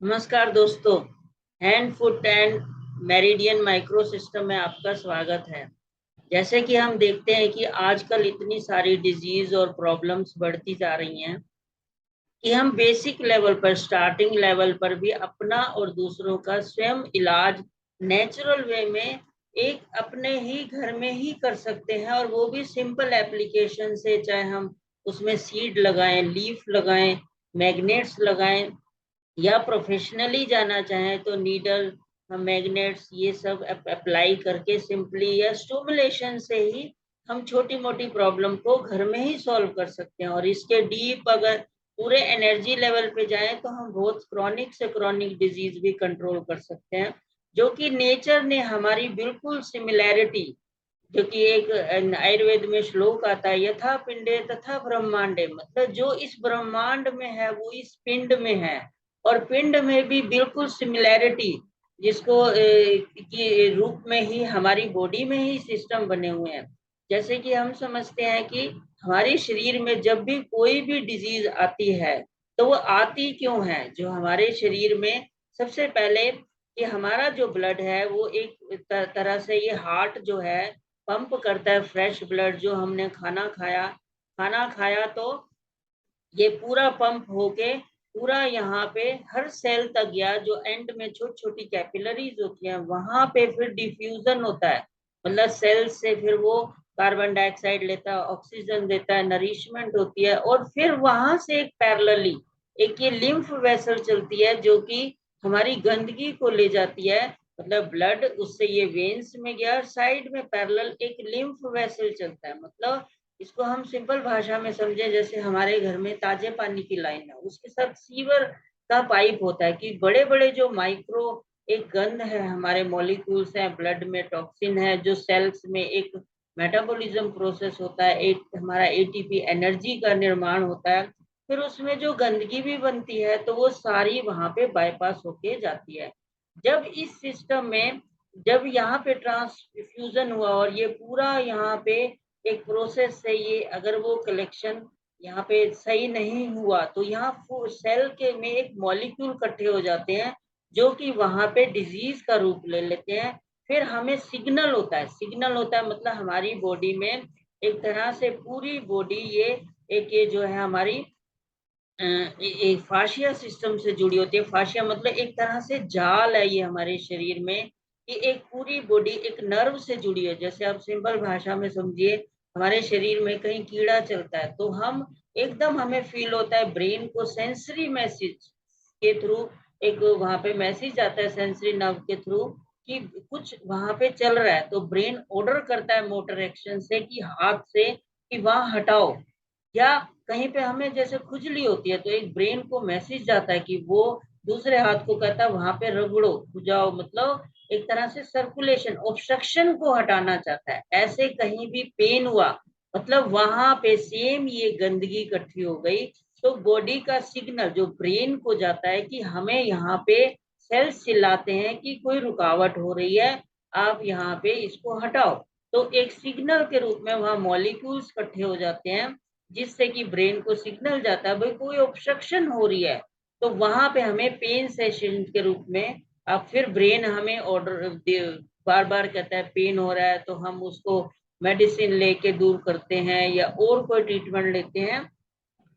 नमस्कार दोस्तों। Hand foot and meridian micro system में आपका स्वागत है। जैसे कि हम देखते हैं कि आजकल इतनी सारी डिजीज और प्रॉब्लम्स बढ़ती जा रही हैं कि हम बेसिक लेवल पर, स्टार्टिंग लेवल पर भी अपना और दूसरों का स्वयं इलाज नेचुरल वे में एक अपने ही घर में ही कर सकते हैं, और वो भी सिंपल एप्लीकेशन से। चाहे हम उसमें सीड लगाएं, लीफ लगाएं, मैग्नेट्स लगाएं, या प्रोफेशनली जाना चाहें तो नीडल, मैग्नेट्स, ये सब अप्लाई करके सिंपली या स्टिमुलेशन से ही हम छोटी मोटी प्रॉब्लम को घर में ही सॉल्व कर सकते हैं। और इसके डीप अगर पूरे एनर्जी लेवल पे जाएं तो हम बहुत क्रॉनिक से क्रॉनिक डिजीज भी कंट्रोल कर सकते हैं, जो कि नेचर ने हमारी बिल्कुल सिमिलैरिटी, जो कि एक आयुर्वेद में श्लोक आता है, यथा पिंडे तथा ब्रह्मांडे, मतलब जो इस ब्रह्मांड में है वो इस पिंड में है। और पिंड में भी बिल्कुल सिमिलैरिटी, जिसको की रूप में ही हमारी बॉडी में ही सिस्टम बने हुए हैं। जैसे कि हम समझते हैं कि हमारे शरीर में जब भी कोई भी डिजीज आती है तो वो आती क्यों है। जो हमारे शरीर में सबसे पहले कि हमारा जो ब्लड है वो एक तरह से, ये हार्ट जो है पंप करता है फ्रेश ब्लड। जो हमने खाना खाया तो ये पूरा पंप होके पूरा यहाँ पे हर सेल तक गया, जो एंड में छोटी छोटी कैपिलरीज होती हैं वहां पे फिर डिफ्यूजन होता है। मतलब सेल से फिर वो कार्बन डाइऑक्साइड लेता है, ऑक्सीजन देता है, नरिशमेंट होती है, और फिर वहां से एक पैरेलली एक ये लिम्फ वेसल चलती है जो कि हमारी गंदगी को ले जाती है। मतलब ब्लड उससे ये वेन्स में गया, साइड में पैरेलल एक लिम्फ वेसल चलता है। मतलब इसको हम सिंपल भाषा में समझे, जैसे हमारे घर में ताजे पानी की लाइन है, उसके साथ सीवर का पाइप होता है कि बड़े बड़े जो माइक्रो एक गंध है, हमारे मॉलिक्यूल्स हैं, ब्लड में टॉक्सिन है, जो सेल्स में एक मेटाबॉलिज्म प्रोसेस होता है, एक हमारा एटीपी एनर्जी का निर्माण होता है, फिर उसमें जो गंदगी भी बनती है तो वो सारी वहां पे बाईपास होके जाती है। जब इस सिस्टम में, जब यहाँ पे ट्रांसफ्यूजन हुआ और ये पूरा यहाँ पे एक प्रोसेस से ये अगर वो कलेक्शन यहाँ पे सही नहीं हुआ तो यहाँ सेल के में एक मॉलिक्यूल इकट्ठे हो जाते हैं जो कि वहां पे डिजीज का रूप ले लेते हैं। फिर हमें सिग्नल होता है, मतलब हमारी बॉडी में एक तरह से पूरी बॉडी ये एक ये जो है हमारी एक फाशिया सिस्टम से जुड़ी होती है। फाशिया मतलब एक तरह से जाल है ये हमारे शरीर में, कि एक पूरी बॉडी एक नर्व से जुड़ी है। जैसे आप सिंपल भाषा में समझिए, हमारे शरीर में कहीं कीड़ा चलता है तो हम एकदम हमें फील होता है, ब्रेन को सेंसरी मैसेज के थ्रू एक वहां पे मैसेज आता है सेंसरी नर्व के थ्रू कि कुछ वहां पे चल रहा है, तो ब्रेन ऑर्डर करता है मोटर एक्शन से कि हाथ से कि वहां हटाओ। या कहीं पे हमें जैसे खुजली होती है तो एक ब्रेन को मैसेज जाता है कि वो दूसरे हाथ को कहता है वहां पे रगड़ो, खुजाओ, मतलब एक तरह से सर्कुलेशन ऑब्स्ट्रक्शन को हटाना चाहता है। ऐसे कहीं भी पेन हुआ मतलब वहां पे सेम ये गंदगी इकट्ठी हो गई, तो बॉडी का सिग्नल जो ब्रेन को जाता है कि हमें यहाँ पे सेल्स चिल्लाते हैं कि कोई रुकावट हो रही है, आप यहाँ पे इसको हटाओ। तो एक सिग्नल के रूप में वहां मॉलिक्यूल्स इकट्ठे हो जाते हैं, जिससे कि ब्रेन को सिग्नल जाता है भाई कोई ऑब्स्ट्रक्शन हो रही है। तो वहां पे हमें पेन सेशन के रूप में अब फिर ब्रेन हमें ऑर्डर बार बार कहता है पेन हो रहा है, तो हम उसको मेडिसिन लेके दूर करते हैं या और कोई ट्रीटमेंट लेते हैं।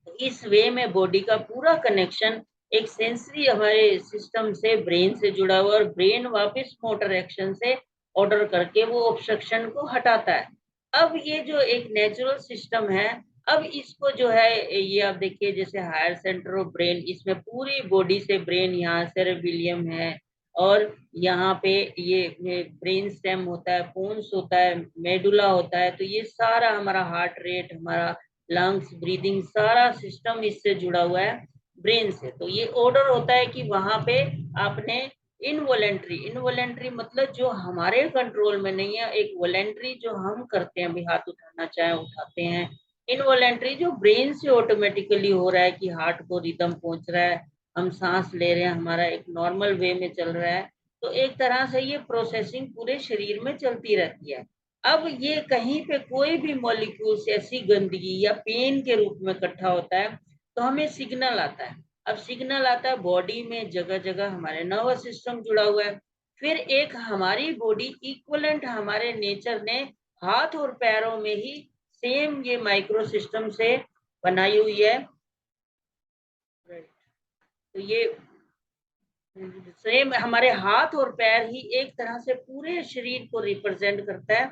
तो इस वे में बॉडी का पूरा कनेक्शन एक सेंसरी हमारे सिस्टम से ब्रेन से जुड़ा हुआ, और ब्रेन वापस मोटर एक्शन से ऑर्डर करके वो ऑब्स्ट्रक्शन को हटाता है। अब ये जो एक नेचुरल सिस्टम है, अब इसको जो है ये आप देखिए, जैसे हायर सेंटर ऑफ ब्रेन, इसमें पूरी बॉडी से ब्रेन, यहाँ सेरेबिलियम है, और यहाँ पे ये ब्रेन स्टेम होता है, पोन्स होता है, मेडुला होता है, तो ये सारा हमारा हार्ट रेट, हमारा लंग्स, ब्रीदिंग, सारा सिस्टम इससे जुड़ा हुआ है ब्रेन से। तो ये ऑर्डर होता है कि वहां पे आपने इनवॉलेंट्री मतलब जो हमारे कंट्रोल में नहीं है, एक वॉलेंट्री जो हम करते हैं, भी हाथ उठाना चाहे उठाते हैं, इनवॉलेंट्री जो ब्रेन से ऑटोमेटिकली हो रहा है कि हार्ट को रिदम पहुंच रहा है, हम सांस ले रहे हैं, हमारा एक नॉर्मल वे में चल रहा है। तो एक तरह से ये प्रोसेसिंग पूरे शरीर में चलती रहती है। अब ये कहीं पे कोई भी मॉलिक्यूल्स ऐसी गंदगी या पेन के रूप में इकट्ठा होता है तो हमें सिग्नल आता है। अब सिग्नल आता है बॉडी में, जगह जगह हमारे नर्वस सिस्टम जुड़ा हुआ है। फिर एक हमारी बॉडी इक्वलेंट हमारे नेचर ने हाथ और पैरों में ही सेम ये माइक्रो सिस्टम से बनाई हुई है। तो ये सेम हमारे हाथ और पैर ही एक तरह से पूरे शरीर को रिप्रेजेंट करता है,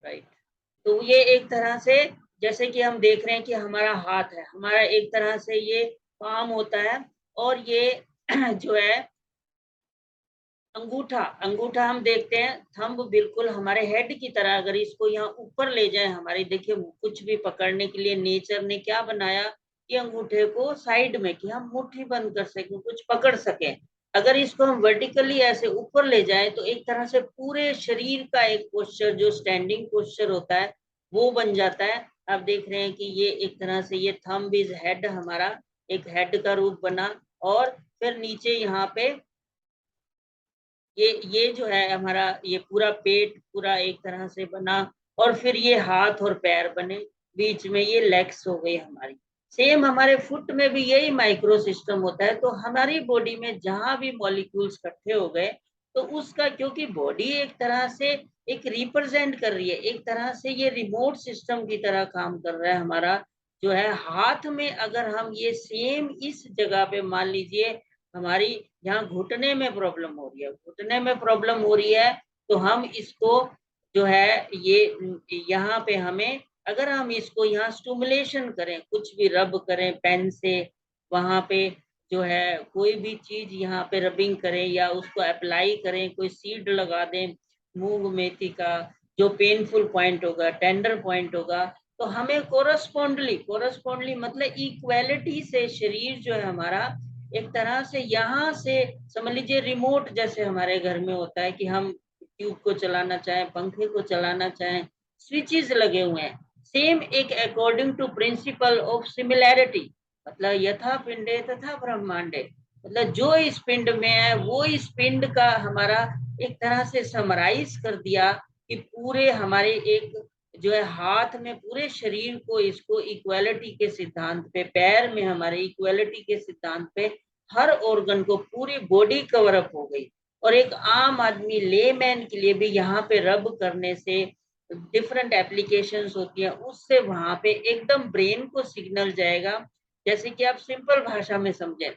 राइट। तो ये एक तरह से, जैसे कि हम देख रहे हैं कि हमारा हाथ है, हमारा एक तरह से ये पाम होता है, और ये जो है अंगूठा, अंगूठा हम देखते हैं थंब बिल्कुल हमारे हेड की तरह, अगर इसको यहाँ ऊपर ले जाए हमारी, देखिए कुछ भी पकड़ने के लिए नेचर ने क्या बनाया, ये अंगूठे को साइड में कि हम मुट्ठी बंद कर सकें, कुछ पकड़ सकें। अगर इसको हम वर्टिकली ऐसे ऊपर ले जाए तो एक तरह से पूरे शरीर का एक पोस्चर, जो स्टैंडिंग पोस्चर होता है, वो बन जाता है। आप देख रहे हैं कि ये एक तरह से ये थंब इज हेड, हमारा एक हेड का रूप बना, और फिर नीचे यहाँ पे ये जो है हमारा ये पूरा पेट पूरा एक तरह से बना, और फिर ये हाथ और पैर बने, बीच में ये लेग्स हो गई हमारी। सेम हमारे फुट में भी यही माइक्रो सिस्टम होता है। तो हमारी बॉडी में जहां भी मॉलिक्यूल्स इकट्ठे हो गए, तो उसका, क्योंकि बॉडी एक तरह से एक रिप्रेजेंट कर रही है, एक तरह से ये रिमोट सिस्टम की तरह काम कर रहा है हमारा जो है हाथ में। अगर हम ये सेम इस जगह पे मान लीजिए हमारी यहाँ घुटने में प्रॉब्लम हो रही है, घुटने में प्रॉब्लम हो रही है, तो हम इसको जो है ये यहाँ पे हमें, अगर हम इसको यहाँ स्टिमुलेशन करें, कुछ भी रब करें पेन से, वहां पे जो है कोई भी चीज यहाँ पे रबिंग करें या उसको अप्लाई करें, कोई सीड लगा दें मूंग मेथी का, जो पेनफुल पॉइंट होगा, टेंडर पॉइंट होगा, तो हमें कोरस्पॉन्डली मतलब इक्वेलिटी से शरीर जो है हमारा एक तरह से यहाँ से, समझ लीजिए रिमोट जैसे हमारे घर में होता है कि हम ट्यूब को चलाना चाहें, पंखे को चलाना चाहें, स्विचेस लगे हुए हैं। सेम एक according to principle of similarity, मतलब यथा पिंडे तथा ब्रह्मांडे, मतलब जो इस पिंड में है वो इस पिंड का हमारा एक तरह से समराइज कर दिया कि पूरे हमारे एक जो है हाथ में पूरे शरीर को, इसको इक्वालिटी के सिद्धांत पे, पैर में हमारे इक्वालिटी के सिद्धांत पे हर ऑर्गन को पूरी बॉडी कवर अप हो गई। और एक आम आदमी लेमैन के लिए भी यहाँ पे रब करने से डिफरेंट एप्लीकेशंस होती हैं, उससे वहां पे एकदम ब्रेन को सिग्नल जाएगा। जैसे कि आप सिंपल भाषा में समझें,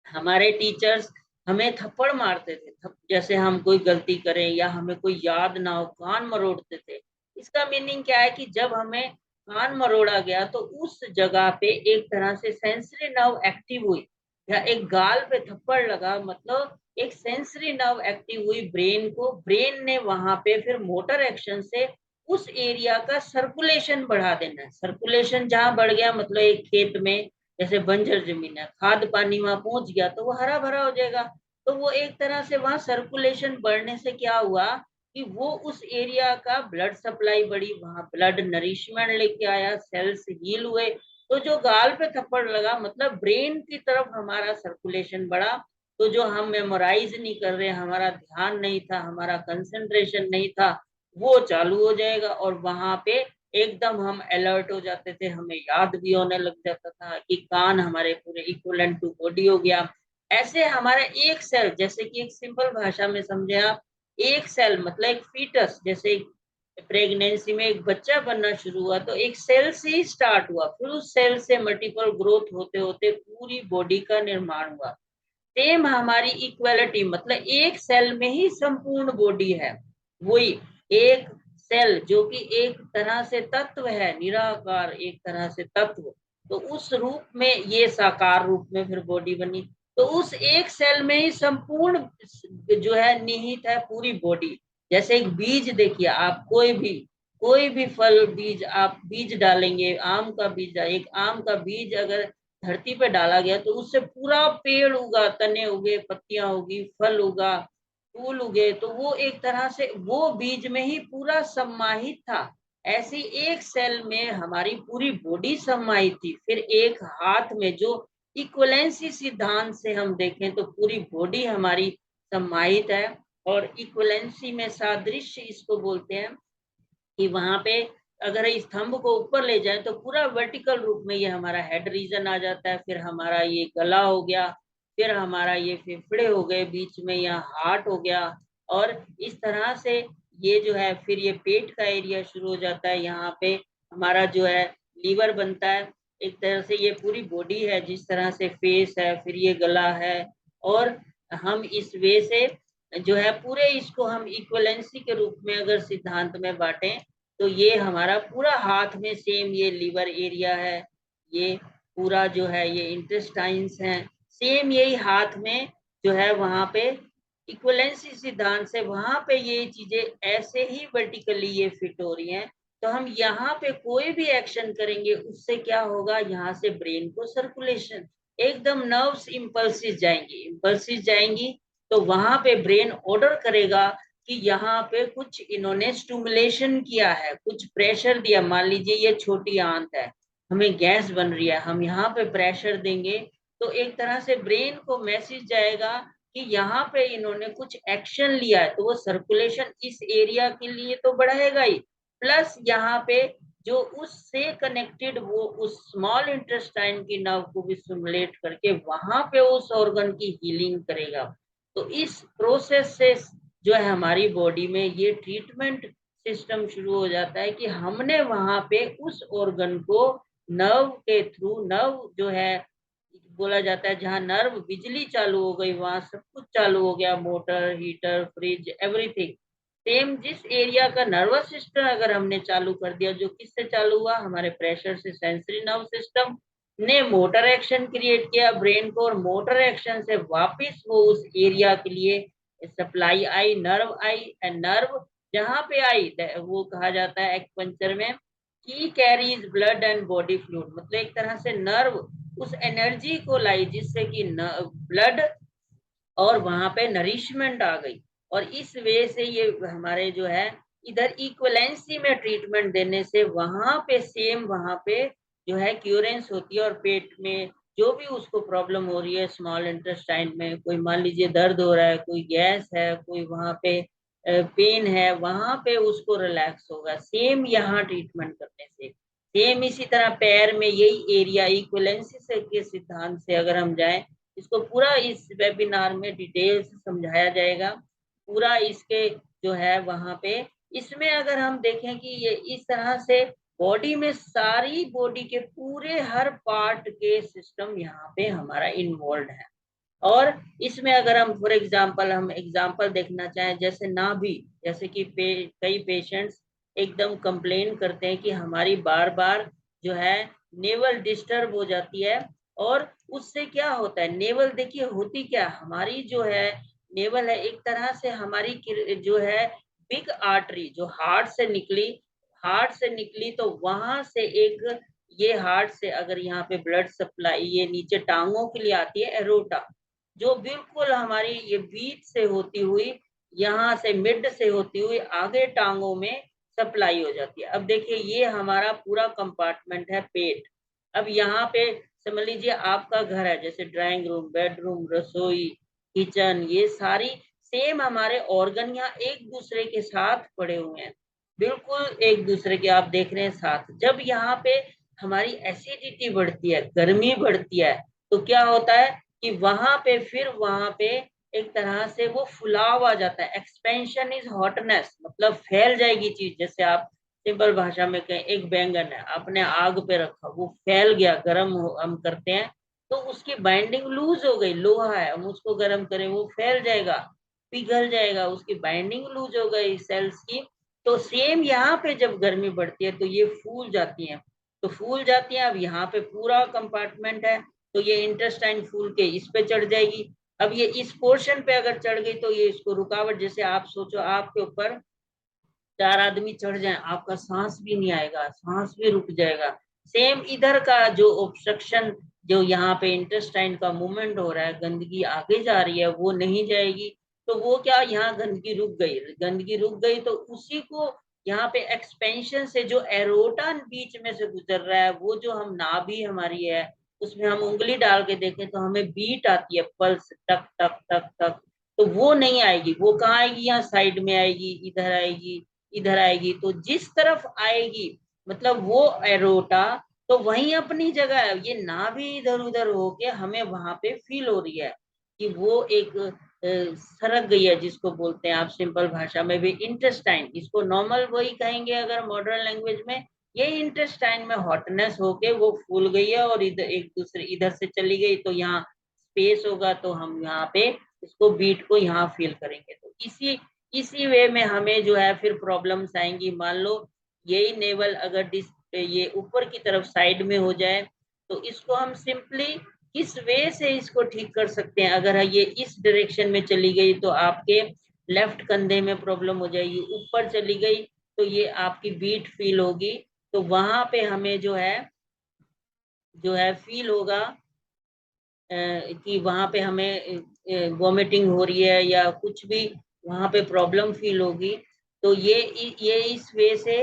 हमारे टीचर्स हमें थप्पड़ मारते थे, जैसे हम कोई गलती करें या हमें कोई याद ना हो, कान मरोड़ते थे। इसका मीनिंग क्या है कि जब हमें कान मरोड़ा गया तो उस जगह पे एक तरह से सेंसरी नर्व एक्टिव हुई, या एक गाल पे थप्पड़ लगा, मतलब एक सेंसरी नर्व एक्टिव हुई ब्रेन को, ब्रेन ने वहां पे फिर मोटर एक्शन से उस एरिया का सर्कुलेशन बढ़ा देना है। सर्कुलेशन जहां बढ़ गया, मतलब एक खेत में जैसे बंजर जमीन है, खाद पानी वहां पहुंच गया तो वो हरा भरा हो जाएगा। तो वो एक तरह से वहां सर्कुलेशन बढ़ने से क्या हुआ कि वो उस एरिया का ब्लड सप्लाई बढ़ी, वहां ब्लड नरिशमेंट लेके आया, सेल्स हील हुए। तो जो गाल पे थप्पड़ लगा, मतलब ब्रेन की तरफ हमारा सर्कुलेशन बढ़ा। तो जो हम मेमोराइज नहीं कर रहे, हमारा ध्यान नहीं था, हमारा कंसंट्रेशन नहीं था, वो चालू हो जाएगा, और वहां पे एकदम हम अलर्ट हो जाते थे, हमें याद भी होने लग जाता था कि कान हमारे पूरे इक्वलेंट टू बॉडी हो गया। ऐसे हमारा एक सेल, जैसे कि एक सिंपल भाषा में समझे आप, एक सेल मतलब एक फीटस, जैसे प्रेगनेंसी में एक बच्चा बनना शुरू हुआ तो एक सेल से ही स्टार्ट हुआ, फिर उस सेल से मल्टीपल ग्रोथ होते होते पूरी बॉडी का निर्माण हुआ। सेम हमारी इक्वालिटी, मतलब एक सेल में ही संपूर्ण बॉडी है। वही एक सेल जो कि एक तरह से तत्व है, निराकार एक तरह से तत्व, तो उस रूप में ये साकार रूप में फिर बॉडी बनी। तो उस एक सेल में ही संपूर्ण जो है निहित है पूरी बॉडी। जैसे एक बीज देखिए आप, कोई भी फल बीज, आप बीज डालेंगे, आम का बीज, एक आम का बीज अगर धरती पे डाला गया तो उससे पूरा पेड़ उगा, तने उगे, पत्तियां उगी, फल उगा, फूल उगे। तो वो एक तरह से वो बीज में ही पूरा सम्माहित था। ऐसी एक सेल में हमारी पूरी बॉडी सम्माहित थी। फिर एक हाथ में जो इक्वलेंसी सिद्धांत से हम देखें तो पूरी बॉडी हमारी सम्माहित है। और इक्वलेंसी में सादृश्य इसको बोलते हैं कि वहां पे अगर इस थंब को ऊपर ले जाए तो पूरा वर्टिकल रूप में ये हमारा हेड रीजन आ जाता है, फिर हमारा ये गला हो गया, फिर हमारा ये फेफड़े हो गए, बीच में यहाँ हार्ट हो गया, और इस तरह से ये जो है फिर ये पेट का एरिया शुरू हो जाता है। यहाँ पे हमारा जो है लीवर बनता है। एक तरह से ये पूरी बॉडी है, जिस तरह से फेस है, फिर ये गला है, और हम इस वे से जो है पूरे इसको हम इक्वलेंसी के रूप में अगर सिद्धांत में बांटें तो ये हमारा पूरा हाथ में सेम ये लीवर एरिया है, ये पूरा जो है ये इंटेस्टाइन्स है, सेम यही हाथ में जो है वहां पे इक्वलेंसी सिद्धांत से वहां पे ये चीजें ऐसे ही वर्टिकली ये फिट हो रही हैं। तो हम यहाँ पे कोई भी एक्शन करेंगे उससे क्या होगा, यहाँ से ब्रेन को सर्कुलेशन, एकदम नर्व्स इम्पल्सिस जाएंगी, तो वहां पे ब्रेन ऑर्डर करेगा कि यहाँ पे कुछ इन्होंने स्टिमुलेशन किया है, कुछ प्रेशर दिया। मान लीजिए ये छोटी आंत है, हमें गैस बन रही है, हम यहाँ पे प्रेशर देंगे तो एक तरह से ब्रेन को मैसेज जाएगा कि यहाँ पे इन्होंने कुछ एक्शन लिया है, तो वो सर्कुलेशन इस एरिया के लिए तो बढ़ाएगा ही, प्लस यहाँ पे जो उससे कनेक्टेड वो उस स्मॉल इंटेस्टाइन की नर्व को भी स्टिमुलेट करके वहां पे उस ऑर्गन की हीलिंग करेगा। तो इस प्रोसेस से जो है हमारी बॉडी में ये ट्रीटमेंट सिस्टम शुरू हो जाता है कि हमने वहां पे उस ऑर्गन को नर्व के थ्रू, नर्व जो है बोला जाता है जहाँ नर्व बिजली चालू हो गई वहां सब कुछ चालू हो गया, motor, heater, fridge, everything. Same जिस एरिया का नर्वस सिस्टम अगर हमने चालू कर दिया, जो किससे चालू हुआ, हमारे प्रेशर से, सेंसरी नर्व सिस्टम ने मोटर एक्शन क्रिएट किया ब्रेन को, और मोटर एक्शन से वापस वो उस एरिया के लिए supply I, nerve I, and nerve जहाँ पे आई वो कहा जाता है एक्यूपंक्चर में he carries blood and body fluid, मतलब एक तरह से नर्व उस एनर्जी को लाई जिससे कि ब्लड और वहां पे नरिशमेंट आ गई, और इस वे से ये हमारे जो है इधर इक्वलेंसी में ट्रीटमेंट देने से वहां पे सेम वहां पे जो है क्यूरेंस होती है, और पेट में जो भी उसको प्रॉब्लम हो रही है, स्मॉल इंटेस्टाइन में कोई मान लीजिए दर्द हो रहा है, कोई गैस है, कोई वहां पे पेन है, वहां पे उसको रिलैक्स होगा सेम यहाँ ट्रीटमेंट करने से। सेम इसी तरह पैर में यही एरिया इक्वलेंसी से के सिद्धांत से अगर हम जाएं, इसको पूरा इस वेबिनार में डिटेल से समझाया जाएगा, पूरा इसके जो है वहां पे। इसमें अगर हम देखें कि ये इस तरह से बॉडी में सारी बॉडी के पूरे हर पार्ट के सिस्टम यहाँ पे हमारा इन्वॉल्व है। और इसमें अगर हम फॉर एग्जांपल हम एग्जांपल देखना चाहें, जैसे नाभि, जैसे कि कई पेशेंट्स एकदम कंप्लेन करते हैं कि हमारी बार बार जो है नेवल डिस्टर्ब हो जाती है, और उससे क्या होता है, नेवल देखिए होती क्या, हमारी जो है नेवल है एक तरह से हमारी जो है बिग आर्टरी जो हार्ट से निकली तो वहां से एक ये हार्ट से अगर यहाँ पे ब्लड सप्लाई ये नीचे टांगों के लिए आती है एरोटा, जो बिल्कुल हमारी ये बीच से होती हुई यहाँ से मिड से होती हुई आगे टांगों में सप्लाई हो जाती है। अब देखिए ये हमारा पूरा कंपार्टमेंट है पेट। अब यहाँ पे समझ लीजिए आपका घर है, जैसे ड्राइंग रूम, बेडरूम, रसोई, किचन, ये सारी सेम हमारे ऑर्गन यहाँ एक दूसरे के साथ पड़े हुए हैं, बिल्कुल एक दूसरे के आप देख रहे हैं साथ। जब यहाँ पे हमारी एसिडिटी बढ़ती है, गर्मी बढ़ती है, तो क्या होता है कि वहां पे फिर वहां पे एक तरह से वो फुलाव आ जाता है। एक्सपेंशन इज हॉटनेस, मतलब फैल जाएगी चीज। जैसे आप सिंपल भाषा में कहें, एक बैंगन है आपने आग पे रखा, वो फैल गया, गर्म हम करते हैं तो उसकी बाइंडिंग लूज हो गई, लोहा है हम उसको गर्म करें वो फैल जाएगा, पिघल जाएगा, उसकी बाइंडिंग लूज हो गई सेल्स की। तो सेम यहाँ पे जब गर्मी बढ़ती है तो ये फूल जाती हैं, तो फूल जाती हैं। अब यहाँ पे पूरा कंपार्टमेंट है तो ये इंटेस्टाइन फूल के इस पे चढ़ जाएगी। अब ये इस पोर्शन पे अगर चढ़ गई तो ये इसको रुकावट, जैसे आप सोचो आपके ऊपर 4 आदमी चढ़ जाए, आपका सांस भी नहीं आएगा, सांस भी रुक जाएगा। सेम इधर का जो ऑब्स्ट्रक्शन, जो यहाँ पे इंटेस्टाइन का मूवमेंट हो रहा है, गंदगी आगे जा रही है वो नहीं जाएगी, तो वो क्या, यहाँ गंदगी रुक गई, गंदगी रुक गई तो उसी को यहाँ पे एक्सपेंशन से जो एरोटन बीच में से गुजर रहा है, वो जो हम नाभि हमारी है उसमें हम उंगली डाल के देखें तो हमें बीट आती है, पल्स, टक टक टक टक, तो वो नहीं आएगी। वो कहाँ आएगी, यहाँ साइड में आएगी, इधर आएगी, इधर आएगी। तो जिस तरफ आएगी मतलब वो एरोटा तो वहीं अपनी जगह है, ये नाभि इधर उधर होके हमें वहां पे फील हो रही है कि वो एक सरक गई है, जिसको बोलते हैं आप सिंपल भाषा में भी इंटेस्टाइन, इसको नॉर्मल वही कहेंगे अगर मॉडर्न लैंग्वेज में। ये इंटेस्टाइन में हॉटनेस होके वो फूल गई है और इधर एक दूसरे इधर से चली गई, तो यहाँ स्पेस होगा तो हम यहाँ पे इसको बीट को यहाँ फील करेंगे। तो इसी वे में हमें जो है फिर प्रॉब्लम्स आएंगी। मान लो यही नेवल अगर ये ऊपर की तरफ साइड में हो जाए, तो इसको हम सिंपली किस वे से इसको ठीक कर सकते हैं। अगर ये इस डायरेक्शन में चली गई तो आपके लेफ्ट कंधे में प्रॉब्लम हो जाएगी, ऊपर चली गई तो ये आपकी बीट फील होगी। तो वहां पे हमें जो है फील होगा कि वहां पे हमें वॉमिटिंग हो रही है या कुछ भी वहां पे प्रॉब्लम फील होगी। तो ये इस वे से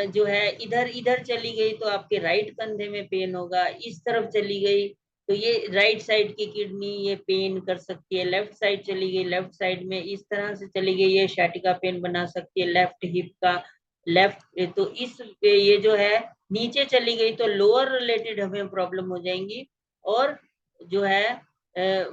जो है इधर इधर चली गई तो आपके राइट कंधे में पेन होगा, इस तरफ चली गई तो ये राइट साइड की किडनी ये पेन कर सकती है, लेफ्ट साइड चली गई लेफ्ट साइड में इस तरह से चली गई ये sciatica पेन बना सकती है लेफ्ट हिप का। लेफ्ट तो इस ये जो है नीचे चली गई तो लोअर रिलेटेड हमें प्रॉब्लम हो जाएंगी। और जो है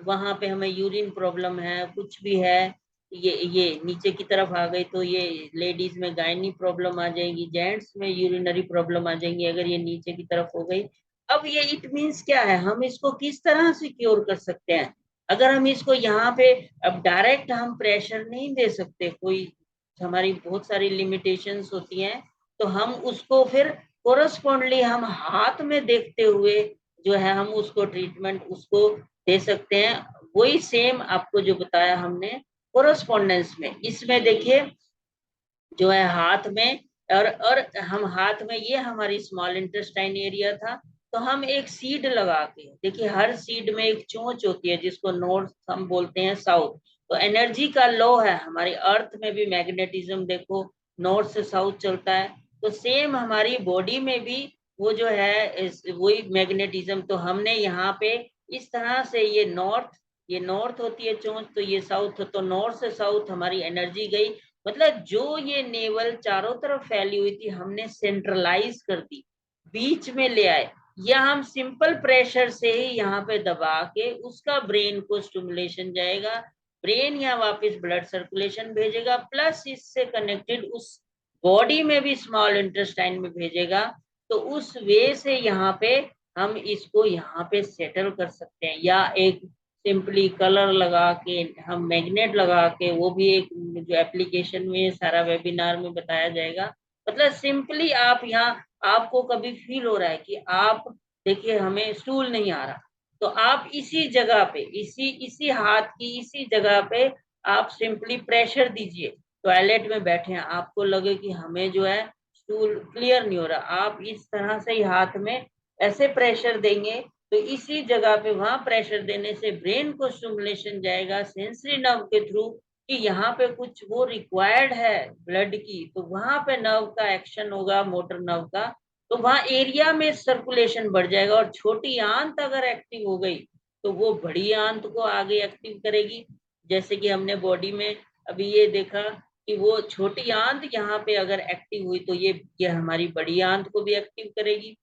वहां पे हमें यूरिन प्रॉब्लम है कुछ भी है, ये नीचे की तरफ आ गई तो ये लेडीज में गायनी प्रॉब्लम आ जाएगी, जेंट्स में यूरिनरी प्रॉब्लम आ जाएंगी अगर ये नीचे की तरफ हो गई। अब ये इट मीन्स क्या है, हम इसको किस तरह से क्योर कर सकते हैं। अगर हम इसको यहाँ पे अब डायरेक्ट हम प्रेशर नहीं दे सकते, कोई हमारी बहुत सारी लिमिटेशंस होती हैं, तो हम उसको फिर कोरस्पॉन्डली हम हाथ में देखते हुए जो है हम उसको ट्रीटमेंट उसको दे सकते हैं। वही सेम आपको जो बताया हमने कोरस्पॉन्डेंस में, इसमें देखिए जो है हाथ में और हम हाथ में ये हमारी स्मॉल इंटेस्टाइन एरिया था, तो हम एक सीड लगा के देखिए हर सीड में एक चोंच होती है जिसको नॉर्थ हम बोलते हैं साउथ। तो एनर्जी का लो है हमारी अर्थ में भी, मैग्नेटिज्म देखो नॉर्थ से साउथ चलता है, तो सेम हमारी बॉडी में भी वो जो है वही मैग्नेटिज्म। तो हमने यहाँ पे इस तरह से ये नॉर्थ होती है चोंच, तो ये साउथ, तो नॉर्थ से साउथ हमारी एनर्जी गई। मतलब जो ये नेवल चारों तरफ फैली हुई थी हमने सेंट्रलाइज कर दी, बीच में ले आए, या हम सिंपल प्रेशर से ही यहाँ पे दबा के उसका ब्रेन को स्टिमुलेशन जाएगा, ब्रेन यहाँ वापस ब्लड सर्कुलेशन भेजेगा, प्लस इससे कनेक्टेड उस बॉडी में भी स्मॉल इंटेस्टाइन में भेजेगा। तो उस वे से यहाँ पे हम इसको यहाँ पे सेटल कर सकते हैं, या एक सिंपली कलर लगा के हम मैग्नेट लगा के, वो भी एक जो एप्लीकेशन में सारा वेबिनार में बताया जाएगा। मतलब सिंपली आप यहाँ आपको कभी फील हो रहा है कि आप देखिए हमें स्टूल नहीं आ रहा, तो आप इसी जगह पे इसी इसी हाथ की इसी जगह पे आप सिंपली प्रेशर दीजिए। टॉयलेट में बैठे हैं आपको लगे कि हमें जो है स्टूल क्लियर नहीं हो रहा, आप इस तरह से ही हाथ में ऐसे प्रेशर देंगे तो इसी जगह पे वहां प्रेशर देने से ब्रेन को स्टिमुलेशन जाएगा सेंसरी नर्व के थ्रू कि यहाँ पे कुछ वो रिक्वायर्ड है ब्लड की, तो वहां पे नर्व का एक्शन होगा मोटर नर्व का, तो वहां एरिया में सर्कुलेशन बढ़ जाएगा। और छोटी आंत अगर एक्टिव हो गई तो वो बड़ी आंत को आगे एक्टिव करेगी। जैसे कि हमने बॉडी में अभी ये देखा कि वो छोटी आंत यहाँ पे अगर एक्टिव हुई तो ये हमारी बड़ी आंत को भी एक्टिव करेगी,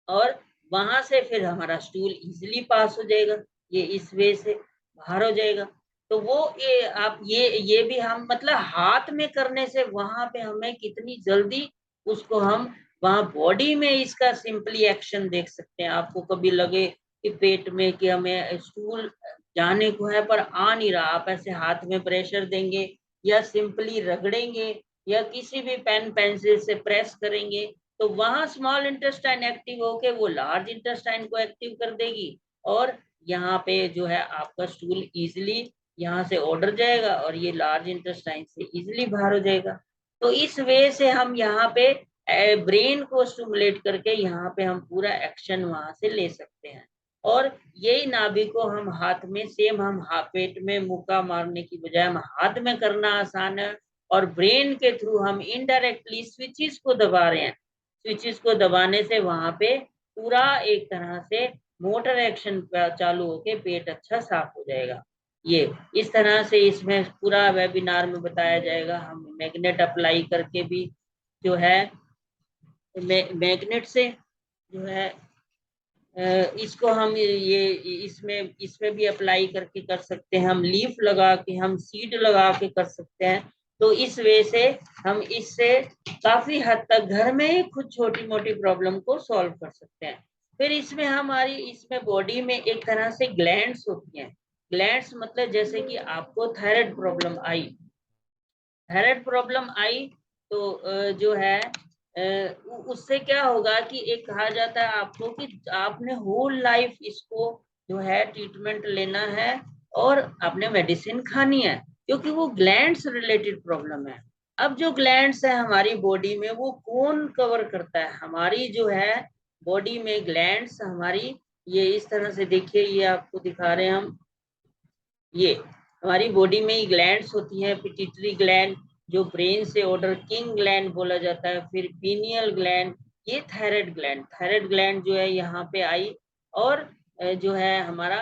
और वहां से फिर हमारा स्टूल इजिली पास हो जाएगा, ये इस वे से बाहर हो जाएगा। तो वो ये आप ये भी हम मतलब हाथ में करने से वहां पे हमें कितनी जल्दी उसको हम वहां बॉडी में इसका सिंपली एक्शन देख सकते हैं। आपको कभी लगे कि पेट में कि हमें स्टूल जाने को है पर आ नहीं रहा, आप ऐसे हाथ में प्रेशर देंगे या सिंपली रगड़ेंगे या किसी भी पेन पेंसिल से प्रेस करेंगे, तो वहां स्मॉल इंटेस्टाइन एक्टिव होके वो लार्ज इंटेस्टाइन को एक्टिव कर देगी, और यहाँ पे जो है आपका स्टूल इजिली यहाँ से ऑर्डर जाएगा और ये लार्ज इंटेस्टाइन से इजिली बाहर हो जाएगा। तो इस वे से हम यहाँ पे ब्रेन को स्टिमुलेट करके यहाँ पे हम पूरा एक्शन वहां से ले सकते हैं। और यही नाभि को हम हाथ में सेम हम पेट में मुक्का मारने की बजाय हम हाथ में करना आसान है, और ब्रेन के थ्रू हम इनडायरेक्टली स्विचेस को दबा रहे हैं, स्विचेस को दबाने से वहां पे पूरा एक तरह से मोटर एक्शन चालू होके पेट अच्छा साफ हो जाएगा। ये इस तरह से इसमें पूरा वेबिनार में बताया जाएगा, हम मैग्नेट अप्लाई करके भी जो है मैग्नेट से जो है इसको हम ये इसमें भी अप्लाई करके कर सकते हैं, हम लीफ लगा के, हम सीड लगा के कर सकते हैं। तो इस वे से हम इससे काफी हद तक घर में ही खुद छोटी मोटी प्रॉब्लम को सॉल्व कर सकते हैं। फिर इसमें बॉडी में एक तरह से ग्लैंड्स होती हैं। ग्लैंड्स मतलब जैसे कि आपको थायराइड प्रॉब्लम आई, थायराइड प्रॉब्लम आई तो जो है उससे क्या होगा कि एक कहा जाता है आपको कि आपने होल लाइफ इसको जो है ट्रीटमेंट लेना है और आपने मेडिसिन खानी है, क्योंकि वो ग्लैंड्स रिलेटेड प्रॉब्लम है। अब जो ग्लैंड्स है हमारी बॉडी में वो कौन कवर करता है? हमारी जो है बॉडी में ग्लैंड्स हमारी, ये इस तरह से देखिए, ये आपको दिखा रहे हैं हम, ये हमारी बॉडी में ही ग्लैंड्स होती हैं। पिट्यूटरी ग्लैंड जो ब्रेन से ऑर्डर किंग ग्लैंड बोला जाता है, फिर पीनियल ग्लैंड, ये थायराइड ग्लैंड, थायराइड ग्लैंड जो है यहाँ पे आई। और जो है हमारा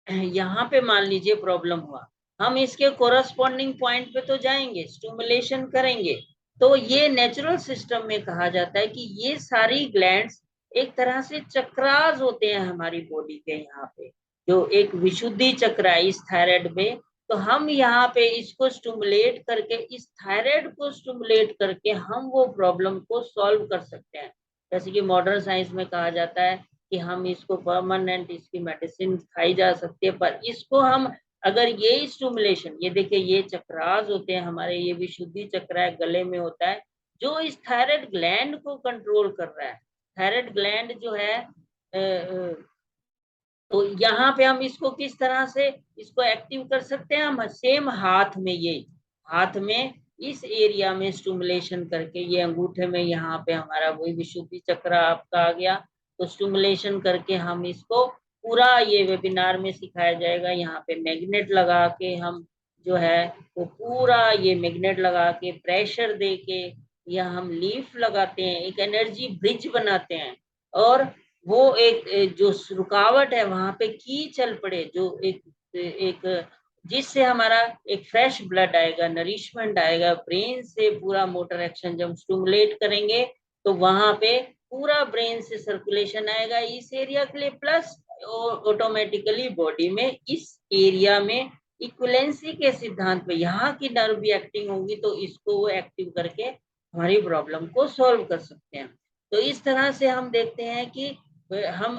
यहाँ पे मान लीजिए प्रॉब्लम हुआ, हम इसके कोरस्पॉन्डिंग पॉइंट पे तो जाएंगे, स्टिमुलेशन करेंगे। तो ये नेचुरल सिस्टम में कहा जाता है कि ये सारी ग्लैंड्स एक तरह से चक्रास होते हैं हमारी बॉडी के यहाँ पे, जो एक विशुद्धि चक्र है इस थायराइड में। तो हम यहाँ पे इसको स्टिमुलेट करके, इस थायराइड को स्टिमुलेट करके हम वो प्रॉब्लम को सॉल्व कर सकते हैं। जैसे कि मॉडर्न साइंस में कहा जाता है कि हम इसको परमानेंट इसकी मेडिसिन खाई जा सकती है, पर इसको हम अगर ये स्टिमुलेशन, ये देखिए ये चक्रास होते हैं हमारे, ये विशुद्धि चक्र है गले में होता है, जो इस थायराइड ग्लैंड को कंट्रोल कर रहा है। थायराइड ग्लैंड जो है तो यहाँ पे हम इसको किस तरह से इसको एक्टिव कर सकते हैं? हम सेम हाथ में, ये हाथ में इस एरिया में स्टिमुलेशन करके, ये अंगूठे में यहाँ पे हमारा वही विशुद्धि चक्र आपका आ गया, तो स्टिमुलेशन करके हम इसको पूरा, ये वेबिनार में सिखाया जाएगा, यहाँ पे मैग्नेट लगा के हम जो है वो पूरा ये मैग्नेट लगा के प्रेशर दे के, या हम लीफ लगाते हैं, एक एनर्जी ब्रिज बनाते हैं। और वो एक जो रुकावट है वहां पे की चल पड़े, जो एक एक जिससे हमारा एक फ्रेश ब्लड आएगा, नरिशमेंट आएगा ब्रेन से, पूरा मोटर एक्शन जब स्टिमुलेट करेंगे तो वहां पे पूरा ब्रेन से सर्कुलेशन आएगा इस एरिया के लिए, प्लस ऑटोमेटिकली बॉडी में इस एरिया में इक्वलेंसी के सिद्धांत पे यहाँ की नर्व भी एक्टिंग होगी, तो इसको वो एक्टिव करके हमारी प्रॉब्लम को सॉल्व कर सकते हैं। तो इस तरह से हम देखते हैं कि हम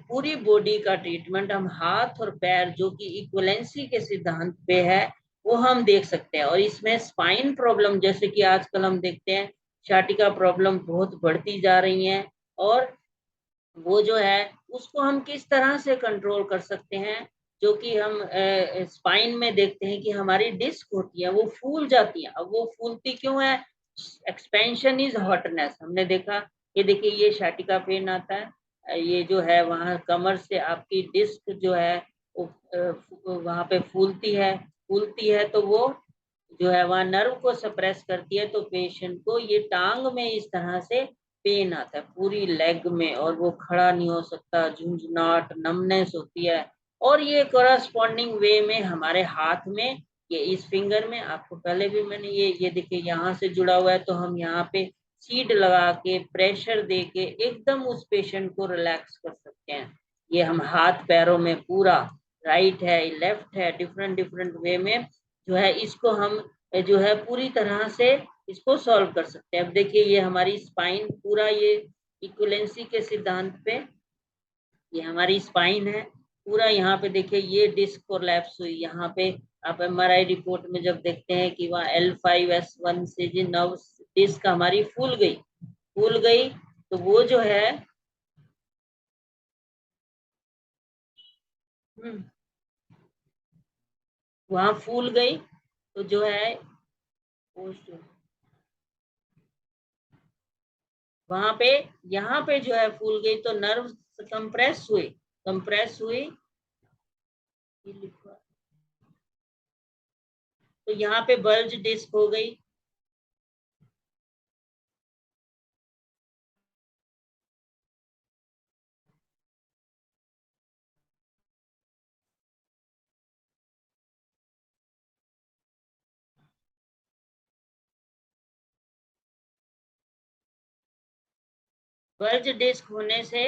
पूरी बॉडी का ट्रीटमेंट हम हाथ और पैर जो कि इक्वलेंसी के सिद्धांत पे है वो हम देख सकते हैं। और इसमें स्पाइन प्रॉब्लम, जैसे कि आजकल हम देखते हैं शाटिका प्रॉब्लम बहुत बढ़ती जा रही है, और वो जो है उसको हम किस तरह से कंट्रोल कर सकते हैं? जो कि हम स्पाइन में देखते हैं कि हमारी डिस्क होती है वो फूल जाती है। अब वो फूलती क्यों है? एक्सपेंशन इज हॉटनेस, हमने देखा। ये देखिए ये शाटिका पेन आता है, ये जो है वहां कमर से आपकी डिस्क जो है वहां पे फूलती है तो वो जो है वहां नर्व को सप्रेस करती है, तो पेशेंट को ये टांग में इस तरह से पेन आता है पूरी लेग में, और वो खड़ा नहीं हो सकता, झुंझुनाट नमनेस होती है। और ये कोरस्पॉन्डिंग वे में हमारे हाथ में, ये इस फिंगर में आपको पहले भी मैंने ये देखिए यहाँ से जुड़ा हुआ है, तो हम यहाँ पे सीड लगा के प्रेशर दे के एकदम उस पेशेंट को रिलैक्स कर सकते हैं। ये हम हाथ पैरों में पूरा, राइट है लेफ्ट है, डिफरेंट डिफरेंट वे में जो है इसको हम जो है पूरी तरह से इसको सॉल्व कर सकते हैं। अब देखिए ये हमारी स्पाइन पूरा, ये इक्वलेंसी के सिद्धांत पे ये हमारी स्पाइन है पूरा। यहाँ पे देखिए ये डिस्क कोलैप्स हुई यहाँ पे। आप एमआरआई रिपोर्ट में जब देखते हैं कि वहाँ L5S1 से जो नर्व डिस्क हमारी फूल गई, तो वो जो है वहां फूल गई, तो जो है वहां पे, यहाँ पे जो है फूल गई, तो नर्व कंप्रेस हुई। ये लिखा, तो यहाँ पे बल्ज डिस्क हो गई। बल्ज डिस्क होने से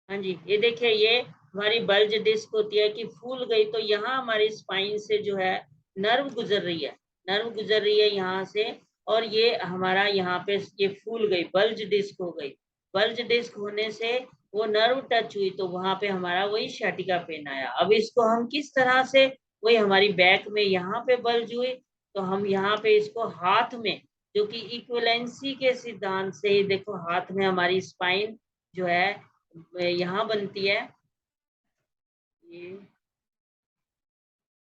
हाँ जी, ये देखिए, ये हमारी बल्ज डिस्क होती है कि फूल गई, तो यहाँ हमारी स्पाइन से जो है नर्व गुजर रही है, नर्व गुजर रही है यहाँ से, और ये हमारा यहाँ पे ये फूल गई, बल्ज डिस्क हो गई। बल्ज डिस्क होने से वो नर्व टच हुई, तो वहां पे हमारा वही sciatica पेन आया। अब इसको हम किस तरह से, वही हमारी बैक में यहाँ पे बल्ज हुई, तो हम यहाँ पे इसको हाथ में, जो कि इक्विवेलेंसी के सिद्धांत से, देखो हाथ में हमारी स्पाइन जो है यहाँ बनती है, ये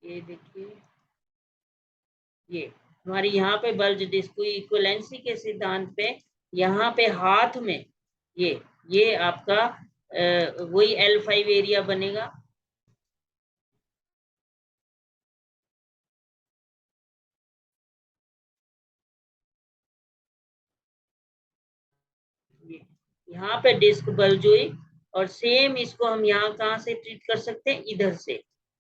ये देखिए, ये हमारी यहाँ पे बल्ज डिस्क इक्विवेलेंसी के सिद्धांत पे यहाँ पे हाथ में, ये आपका वही L5 एरिया बनेगा। ये यहाँ पे डिस्क बल्ज हुई, और सेम इसको हम यहाँ कहाँ से ट्रीट कर सकते हैं,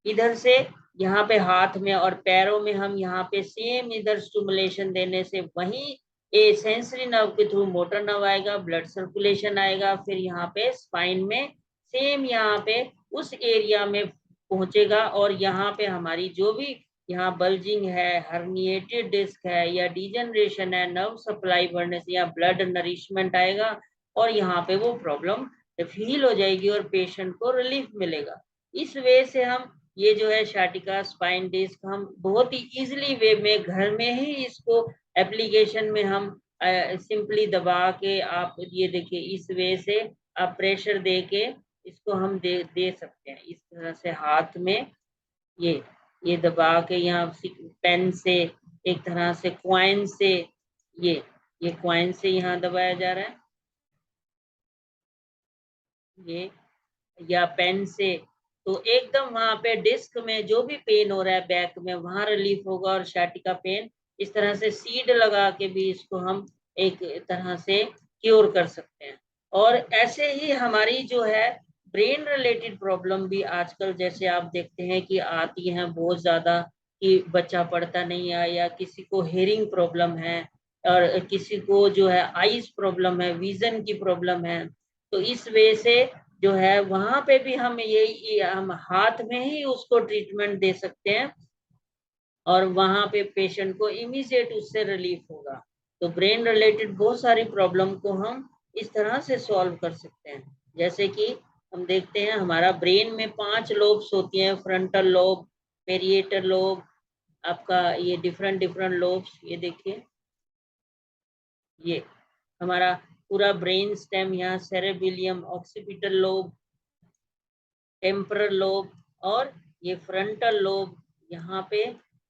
इधर से यहाँ पे हाथ में और पैरों में हम यहाँ पे सेम इधर स्टिमुलेशन देने से वही ए सेंसरी नर्व के थ्रू मोटर नर्व आएगा, ब्लड सर्कुलेशन आएगा, फिर यहाँ पे स्पाइन में सेम यहाँ पे उस एरिया में पहुंचेगा, और यहाँ पे हमारी जो भी यहाँ बल्जिंग है, हर्निएटेड डिस्क है, या डिजनरेशन है, नर्व सप्लाई बढ़ने से या ब्लड नरिशमेंट आएगा, और यहाँ पे वो प्रॉब्लम हील हो जाएगी और पेशेंट को रिलीफ मिलेगा। इस वे से हम ये जो है sciatica स्पाइन डिस्क हम बहुत ही इजिली वे में घर में ही इसको एप्लीकेशन में हम सिंपली दबा के, आप ये देखिए इस वे से आप प्रेशर दे के इसको हम दे सकते हैं, इस तरह से हाथ में, ये ये दबा के यहाँ पेन से, एक तरह से क्वाइन से, ये ये क्वाइन से यहाँ दबाया जा रहा है, ये या पेन से, तो एकदम वहां पे डिस्क में जो भी पेन हो रहा है बैक में वहां रिलीफ होगा, और sciatica पेन इस तरह से सीड लगा के भी इसको हम एक तरह से क्योर कर सकते हैं। और ऐसे ही हमारी जो है ब्रेन रिलेटेड प्रॉब्लम भी आजकल जैसे आप देखते हैं कि आती हैं बहुत ज्यादा, कि बच्चा पढ़ता नहीं है, या किसी को हेयरिंग प्रॉब्लम है, और किसी को जो है आईज प्रॉब्लम है, विजन की प्रॉब्लम है, तो इस वे से जो है वहां पे भी हम यही हम हाथ में ही उसको ट्रीटमेंट दे सकते हैं, और वहां पे पेशेंट को इमीडिएट उससे रिलीफ होगा। तो ब्रेन रिलेटेड बहुत सारी प्रॉब्लम को हम इस तरह से सॉल्व कर सकते हैं। जैसे कि हम देखते हैं हमारा ब्रेन में 5 लोब्स होती हैं, फ्रंटल लोब, पेरिएटल लोब, आपका ये डिफरेंट डिफरेंट लोब्स, ये देखिए, ये हमारा पूरा ब्रेन स्टेम, यहाँ सेरेबिलियम, ऑक्सीपिटल लोब, टेम्परल लोब, और ये फ्रंटल लोब, यहाँ पे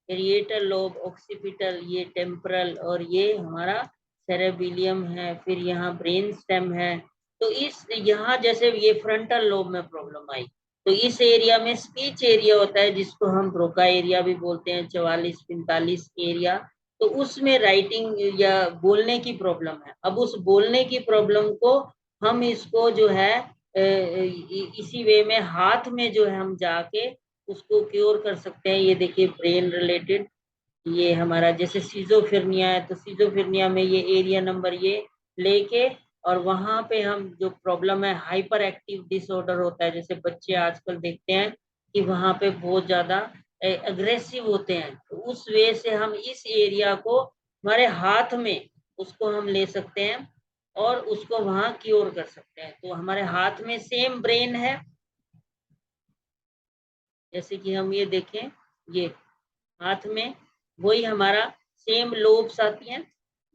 पेरिएटल लोब, ऑक्सीपिटल, ये टेम्परल, और ये हमारा सेरेबिलियम है, फिर यहाँ ब्रेन स्टेम है। तो इस यहाँ जैसे ये फ्रंटल लोब में प्रॉब्लम आई, तो इस एरिया में स्पीच एरिया होता है, जिसको हम ब्रोका एरिया भी बोलते हैं, 44-45 एरिया, तो उसमें राइटिंग या बोलने की प्रॉब्लम है। अब उस बोलने की प्रॉब्लम को हम इसको जो है इसी वे में हाथ में जो है हम जाके उसको क्योर कर सकते हैं। ये देखिए ब्रेन रिलेटेड, ये हमारा जैसे सीजोफ्रेनिया है, तो सीजोफ्रेनिया में ये एरिया नंबर ये लेके, और वहां पे हम जो प्रॉब्लम है हाइपर एक्टिव डिसऑर्डर होता है, जैसे बच्चे आजकल देखते हैं कि वहां पे बहुत ज्यादा अग्रेसिव होते हैं, तो उस वे से हम इस एरिया को हमारे हाथ में उसको हम ले सकते हैं, और उसको वहां क्योर कर सकते हैं। तो हमारे हाथ में सेम ब्रेन है, जैसे कि हम ये देखें, ये हाथ में वही हमारा सेम लोब्स आती हैं,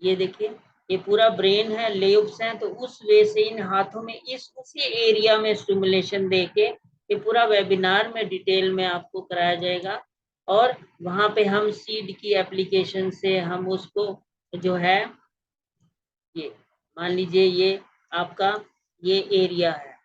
ये देखिए, ये पूरा ब्रेन है, लेब्स हैं, तो उस वे से इन हाथों में इस उसी एरिया में स्टिमुलेशन देके ये पूरा वेबिनार में डिटेल में आपको कराया जाएगा, और वहां पे हम सीड की एप्लीकेशन से हम उसको जो है, ये मान लीजिए ये आपका ये एरिया है,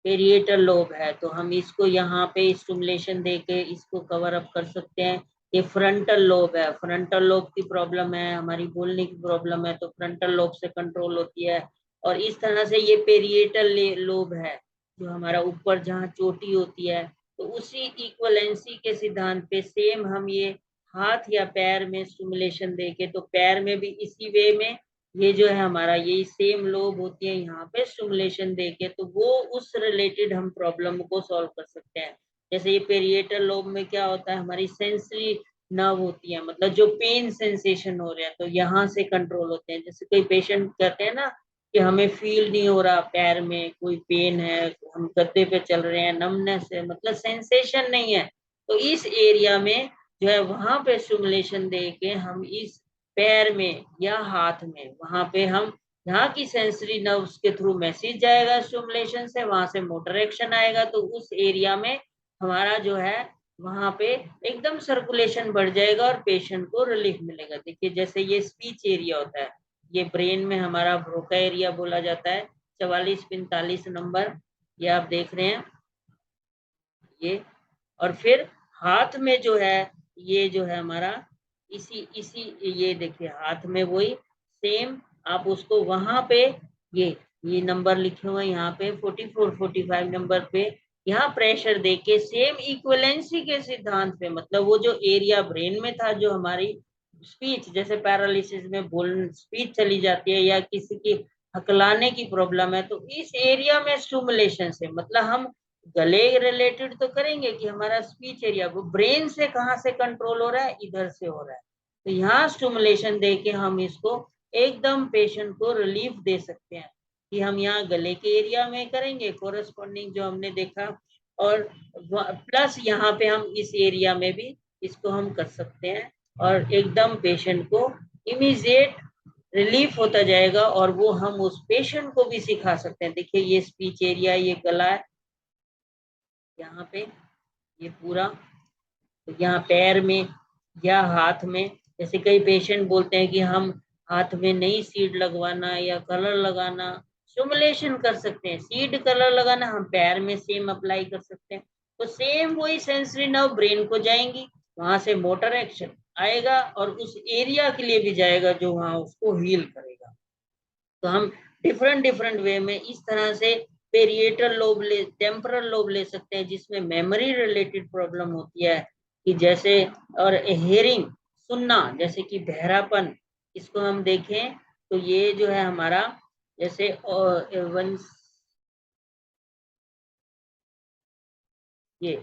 पेरिएटल लोब है, तो हम इसको यहाँ पे स्टिमुलेशन देके इसको कवर अप कर सकते हैं। ये फ्रंटल लोब है, फ्रंटल लोब की प्रॉब्लम है, हमारी बोलने की प्रॉब्लम है, तो फ्रंटल लोब से कंट्रोल होती है। और इस तरह से ये पेरिएटल लोब है, जो हमारा ऊपर जहाँ चोटी होती है, तो उसी इक्वलेंसी के सिद्धांत पे सेम हम ये हाथ या पैर में स्टिमुलेशन देके, तो पैर में भी इसी वे में ये जो है हमारा ये सेम लोब होती है, यहाँ पे स्टिमुलेशन देके तो वो उस रिलेटेड हम प्रॉब्लम को सॉल्व कर सकते हैं। जैसे ये पेरिएटल लोब में क्या होता है, हमारी सेंसरी नर्व होती है, मतलब जो पेन सेंसेशन हो रहा है तो यहाँ से कंट्रोल होते हैं। जैसे कई पेशेंट कहते हैं ना कि हमें फील नहीं हो रहा, पैर में कोई पेन है, हम गद्दे पे चल रहे हैं, नमनेस है, मतलब सेंसेशन नहीं है, तो इस एरिया में जो है वहां पे स्टिमुलेशन दे के हम इस पैर में या हाथ में, वहां पे हम यहाँ की सेंसरी नर्व्स के थ्रू मैसेज जाएगा स्टिमुलेशन से, वहां से मोटर एक्शन आएगा, तो उस एरिया में हमारा जो है वहां पे एकदम सर्कुलेशन बढ़ जाएगा और पेशेंट को रिलीफ मिलेगा। देखिए जैसे ये स्पीच एरिया होता है, ये ब्रेन में हमारा ब्रोका एरिया बोला जाता है, 44-45 नंबर, ये आप देख रहे हैं ये। और फिर हाथ में जो है ये जो है हमारा इसी इसी ये देखिए हाथ में वही सेम, आप उसको वहां पे ये नंबर लिखे हुए यहाँ पे 44-45 नंबर पे यहाँ प्रेशर देके सेम इक्वलेंसी के सिद्धांत पे, मतलब वो जो एरिया ब्रेन में था जो हमारी स्पीच, जैसे पैरालिसिस में बोल स्पीच चली जाती है या किसी की हकलाने की प्रॉब्लम है, तो इस एरिया में स्टिमुलेशन से, मतलब हम गले रिलेटेड तो करेंगे कि हमारा स्पीच एरिया वो ब्रेन से कहाँ से कंट्रोल हो रहा है, इधर से हो रहा है, तो यहाँ स्टिमुलेशन दे के हम इसको एकदम पेशेंट को रिलीफ दे सकते हैं कि हम यहाँ गले के एरिया में करेंगे कोरस्पॉन्डिंग जो हमने देखा, और प्लस यहाँ पे हम इस एरिया में भी इसको हम कर सकते हैं, और एकदम पेशेंट को इमीडिएट रिलीफ होता जाएगा, और वो हम उस पेशेंट को भी सिखा सकते हैं। देखिए ये स्पीच एरिया, ये गला है यहाँ पे, ये पूरा, तो यहाँ पैर में या हाथ में, जैसे कई पेशेंट बोलते हैं कि हम हाथ में नई सीड लगवाना या कलर लगाना, स्टिमुलेशन कर सकते हैं, सीड कलर लगाना हम पैर में सेम अप्लाई कर सकते हैं, तो सेम वही सेंसरी नर्व ब्रेन को जाएंगी, वहां से मोटर एक्शन आएगा और उस एरिया के लिए भी जाएगा जो वहां उसको हील करेगा। तो हम डिफरेंट डिफरेंट वे में इस तरह से पेरिएटल लोब ले, टेम्परल लोब ले सकते हैं जिसमें मेमोरी रिलेटेड प्रॉब्लम होती है कि जैसे, और हेयरिंग सुनना, जैसे कि बहरापन, इसको हम देखें तो ये जो है हमारा जैसे वन ये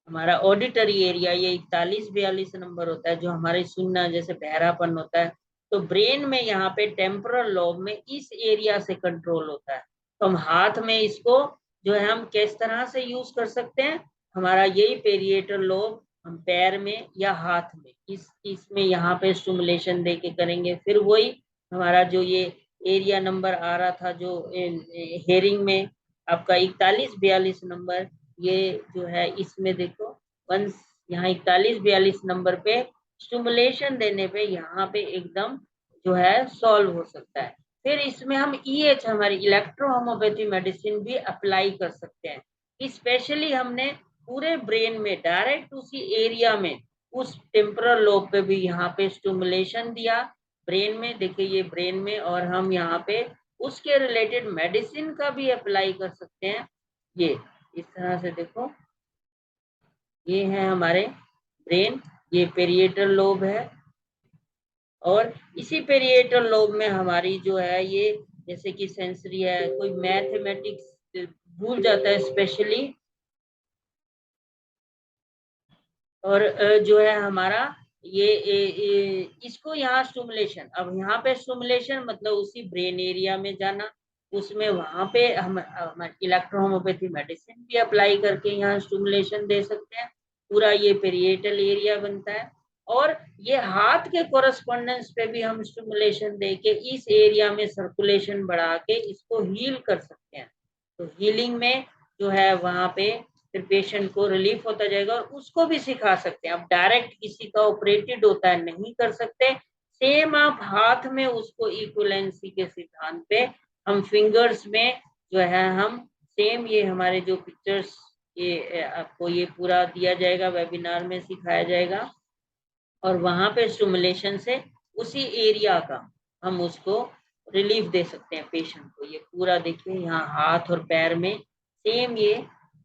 हमारा ऑडिटरी एरिया, ये 41-42 नंबर होता है, जो हमारे सुनना जैसे बहरापन होता है, तो ब्रेन में यहाँ पे टेम्पोरल लोब में इस एरिया से कंट्रोल होता है। तो हम हाथ में इसको जो है हम किस तरह से यूज कर सकते हैं, हमारा यही पेरिएटल लोब हम पैर में या हाथ में इसमें यहाँ पे स्टिमुलेशन दे के करेंगे, फिर वही हमारा जो ये एरिया नंबर आ रहा था जो हेयरिंग में आपका 41-42 नंबर, ये जो है इसमें देखो वंस यहाँ 41-42 नंबर पे स्टिमुलेशन देने पे यहाँ पे एकदम जो है सॉल्व हो सकता है। फिर इसमें हम ईएच हमारी इलेक्ट्रो होम्योपैथी मेडिसिन भी अप्लाई कर सकते हैं, स्पेशली हमने पूरे ब्रेन में डायरेक्ट उसी एरिया में उस टेम्पोरल लोब पे भी यहाँ पे स्टिमुलेशन दिया ब्रेन में, देखिए ये ब्रेन में, और हम यहाँ पे उसके रिलेटेड मेडिसिन का भी अप्लाई कर सकते हैं। ये इस तरह से देखो, ये है हमारे ब्रेन, ये पेरिएटल लोब है, और इसी पेरिएटल लोब में हमारी जो है ये जैसे कि सेंसरी है, कोई मैथमेटिक्स भूल जाता है स्पेशली, और जो है हमारा इसको यहाँ स्टिमुलेशन, अब यहाँ पे स्टिमुलेशन मतलब उसी ब्रेन एरिया में जाना, उसमें वहां पे हम इलेक्ट्रोहोमोपैथी मेडिसिन भी अप्लाई करके यहाँ स्टिमुलेशन दे सकते हैं, पूरा ये पेरिएटल एरिया बनता है। और ये हाथ के कोरस्पोंडेंस पे भी हम स्टिमुलेशन दे के इस एरिया में सर्कुलेशन बढ़ा के इसको हील कर सकते हैं, तो हीलिंग में जो है वहां पे फिर पेशेंट को रिलीफ होता जाएगा, और उसको भी सिखा सकते हैं। अब डायरेक्ट किसी का ऑपरेटेड होता है नहीं कर सकते, सेम आप हाथ में उसको इक्वलेंसी के सिद्धांत पे हम फिंगर्स में जो है हम सेम ये हमारे जो पिक्चर्स, ये आपको ये पूरा दिया जाएगा, वेबिनार में सिखाया जाएगा, और वहां पे स्टिमुलेशन से उसी एरिया का हम उसको रिलीफ दे सकते हैं पेशेंट को। ये पूरा देखिए यहाँ हाथ और पैर में सेम ये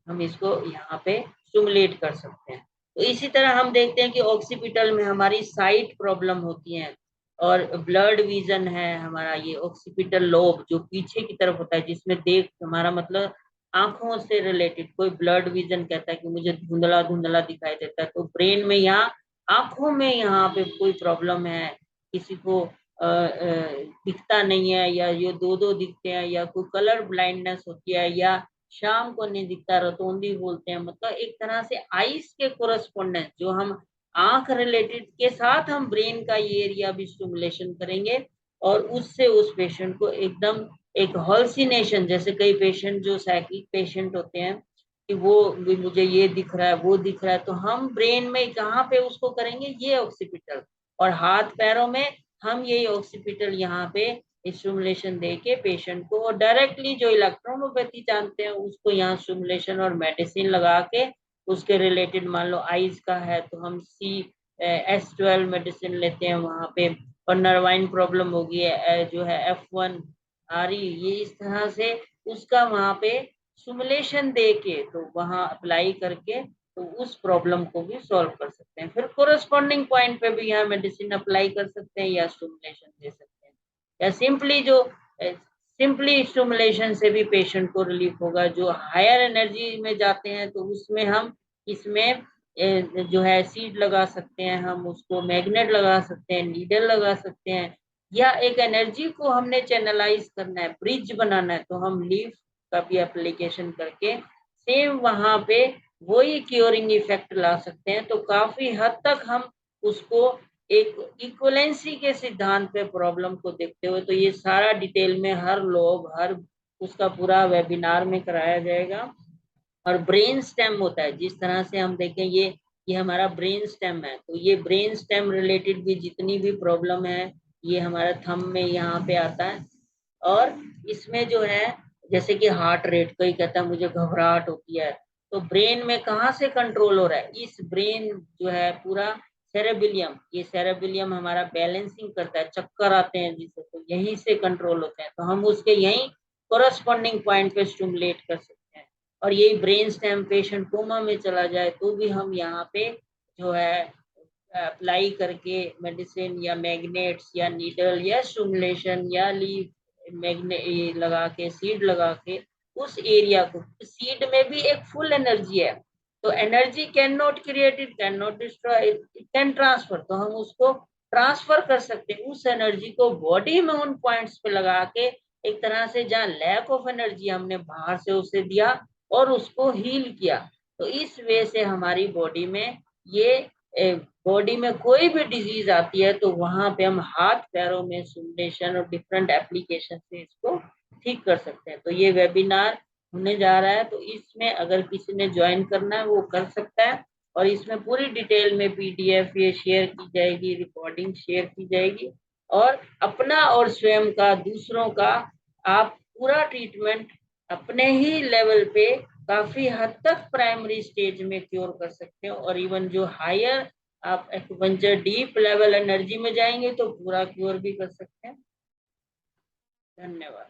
हम इसको यहाँ पे स्टिमुलेट कर सकते हैं। तो इसी तरह हम देखते हैं कि ऑक्सीपिटल में हमारी साइट प्रॉब्लम होती है, और ब्लड विजन है हमारा, ये ऑक्सीपिटल लोब जो पीछे की तरफ होता है, जिसमें देख हमारा मतलब आंखों से रिलेटेड, कोई ब्लड विजन कहता है कि मुझे धुंधला धुंधला दिखाई देता है, तो ब्रेन में यहाँ आंखों में यहाँ पे कोई प्रॉब्लम है, किसी को दिखता नहीं है, या ये दो दो दिखते हैं, या कोई कलर ब्लाइंडनेस होती है, या शाम को नहीं दिखता, रतौंधी बोलते हैं, मतलब एक तरह से आईज के कोरस्पोंडेंस जो हम आंख रिलेटेड के साथ हम ब्रेन का ये एरिया भी स्टिमुलेशन करेंगे, और उससे उस पेशेंट को एकदम एक हॉल्सिनेशन, जैसे कई पेशेंट जो साइकिक पेशेंट होते हैं कि वो मुझे ये दिख रहा है वो दिख रहा है, तो हम ब्रेन में कहाँ पे उसको करेंगे, ये ऑक्सीपिटल, और हाथ पैरों में हम यही ऑक्सीपिटल यहाँ पे स्टिमुलेशन दे के पेशेंट को, और डायरेक्टली जो इलेक्ट्रोमोपैथी जानते हैं उसको यहाँ स्टिमुलेशन और मेडिसिन लगा के उसके रिलेटेड, मान लो आईज का है तो हम CS12 मेडिसिन लेते हैं वहां पे, और नर्वाइन प्रॉब्लम होगी जो है F1RE, ये इस तरह से उसका वहां पे सिमुलेशन दे के तो वहां अप्लाई करके तो उस प्रॉब्लम को भी सॉल्व कर सकते हैं। फिर कोरस्पॉन्डिंग पॉइंट पे भी यहाँ मेडिसिन अप्लाई कर सकते हैं या स्टिमुलेशन दे सकते हैं, या सिंपली स्टिमुलेशन से भी पेशेंट को रिलीफ होगा। जो हायर एनर्जी में जाते हैं तो उसमें हम इसमें जो है सीड लगा सकते हैं, हम उसको मैग्नेट लगा सकते हैं, नीडल लगा सकते हैं, या एक एनर्जी को हमने चैनलाइज करना है, ब्रिज बनाना है, तो हम लीफ का भी एप्लीकेशन करके सेम वहां पे वही क्योरिंग इफेक्ट ला सकते हैं। तो काफी हद तक हम उसको एक इक्वलेंसी के सिद्धांत पे प्रॉब्लम को देखते हुए, तो ये सारा डिटेल में हर लोग हर उसका पूरा वेबिनार में कराया जाएगा। और ब्रेन स्टेम होता है, जिस तरह से हम देखें ये हमारा ब्रेन स्टेम है, तो ये ब्रेन स्टेम रिलेटेड भी जितनी भी प्रॉब्लम है ये हमारा थंब में यहाँ पे आता है। और इसमें जो है जैसे कि हार्ट रेट, कोई कहता है मुझे घबराहट होती है, तो ब्रेन में कहाँ से कंट्रोल हो रहा है, इस ब्रेन जो है पूरा सेरेबिलियम, ये सेरेबिलियम हमारा बैलेंसिंग करता है, चक्कर आते हैं जिससे, तो यहीं से कंट्रोल होते हैं, तो हम उसके यहीं कोरस्पॉन्डिंग पॉइंट पे स्टिमुलेट कर सकते हैं। और यही ब्रेन स्टेम पेशेंट कोमा में चला जाए तो भी हम यहाँ पे जो है अप्लाई करके मेडिसिन या मैग्नेट्स या नीडल या स्टिमुलेशन या लीव मैग्नेट लगा के सीड लगा के उस एरिया को, सीड में भी एक फुल एनर्जी है, तो energy can not create, it can not destroy, it can transfer, तो हम उसको ट्रांसफर कर सकते हैं उस एनर्जी को बॉडी में उन पॉइंट्स पे लगा के, एक तरह से जहाँ लैक ऑफ एनर्जी हमने बाहर से उसे दिया और उसको हील किया। तो इस वे से हमारी बॉडी में ये बॉडी में कोई भी डिजीज आती है तो वहां पे हम हाथ पैरों में स्टिमुलेशन और डिफरेंट एप्लीकेशन से इसको ठीक कर सकते हैं। तो ये वेबिनार होने जा रहा है, तो इसमें अगर किसी ने ज्वाइन करना है वो कर सकता है, और इसमें पूरी डिटेल में PDF ये शेयर की जाएगी, रिकॉर्डिंग शेयर की जाएगी, और अपना और स्वयं का दूसरों का आप पूरा ट्रीटमेंट अपने ही लेवल पे काफी हद तक प्राइमरी स्टेज में क्योर कर सकते हो, और इवन जो हायर आप एक्यूपंक्चर डीप लेवल एनर्जी में जाएंगे तो पूरा क्योर भी कर सकते हैं। धन्यवाद।